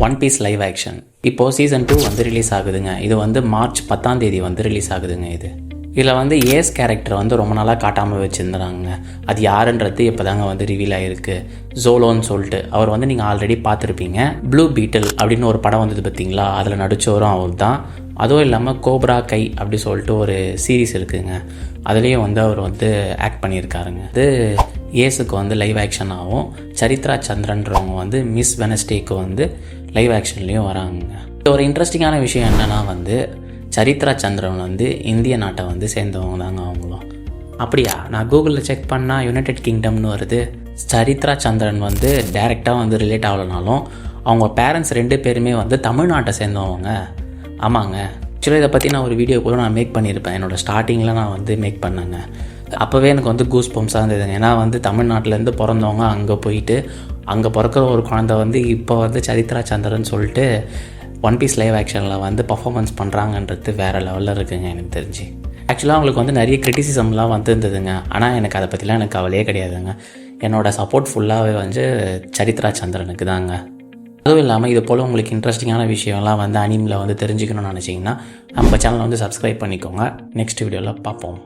One piece live action இப்போது season 2 வந்து release ஆகுதுங்க. இது வந்து மார்ச் 10 வந்து ரிலீஸ் ஆகுதுங்க. இதில் வந்து ஏஸ் கேரக்டர் வந்து ரொம்ப நாளாக காட்டாமல் வச்சுருந்தாங்க. அது யாருன்றது இப்போ தாங்க வந்து ரிவீல் ஆகிருக்கு. ஜோலோன்னு சொல்லிட்டு அவர் வந்து நீங்கள் ஆல்ரெடி பார்த்துருப்பீங்க. ப்ளூ பீட்டில் அப்படின்னு ஒரு படம் வந்தது பார்த்தீங்களா, அதில் நடித்தவரும் அவர் தான். அதுவும் இல்லாமல் கோப்ரா கை அப்படி சொல்லிட்டு ஒரு சீரீஸ் இருக்குதுங்க, அதுலேயும் வந்து அவர் வந்து ஆக்ட் பண்ணியிருக்காருங்க. அது ஏஸுக்கு வந்து லைவ் ஆக்ஷன் ஆகும். சரித்ரா சந்திரன்றவங்க வந்து மிஸ் வெனஸ்டேக்கு வந்து லைவ் ஆக்ஷன்லேயும் வராங்க. ஒரு இன்ட்ரெஸ்டிங்கான விஷயம் என்னென்னா வந்து சரித்ரா சந்திரன் வந்து இந்திய நாட்டை வந்து சேர்ந்தவங்க தாங்க அவங்களும். அப்படியா? நான் கூகுளில் செக் பண்ணால் யுனைடெட் கிங்டம்னு வருது. சரித்ரா சந்திரன் வந்து டைரெக்டாக வந்து ரிலேட் ஆகலைனாலும் அவங்க பேரண்ட்ஸ் 2 பேருமே வந்து தமிழ்நாட்டை சேர்ந்தவங்க. ஆமாங்க, ஆக்சுவலாக இதை பற்றி நான் ஒரு வீடியோ கூட நான் மேக் பண்ணியிருப்பேன். என்னோடய ஸ்டார்டிங்கில் நான் வந்து மேக் பண்ணேங்க. அப்போவே எனக்கு வந்து கூஸ் பம்ப்ஸாக இருந்ததுங்க. ஏன்னா வந்து தமிழ்நாட்டிலேருந்து பிறந்தவங்க அங்கே போயிட்டு அங்கே பிறக்கிற ஒரு குழந்தை வந்து இப்போ வந்து சரித்ரா சந்திரன் சொல்லிட்டு ஒன் பீஸ் லைவ் ஆக்ஷனில் வந்து பர்ஃபார்மன்ஸ் பண்ணுறாங்கன்றது வேறு லெவலில் இருக்குங்க எனக்கு தெரிஞ்சு. ஆக்சுவலாக அவங்களுக்கு வந்து நிறைய கிரிட்டிசிசம்லாம் வந்துருந்ததுங்க. ஆனால் எனக்கு அதை பற்றிலாம் எனக்கு கவலையே கிடையாதுங்க. என்னோடய சப்போர்ட் ஃபுல்லாகவே வந்து சரித்ரா சந்திரனுக்கு தாங்க. அதுவும் இல்லாமல் இது போல் உங்களுக்கு இன்ட்ரெஸ்டிங்கான விஷயம்லாம் வந்து அனிமில் வந்து தெரிஞ்சுக்கணும்னு நினச்சிங்கன்னா நம்ம சேனலை வந்து சப்ஸ்கிரைப் பண்ணிக்கோங்க. நெக்ஸ்ட் வீடியோவில் பார்ப்போம்.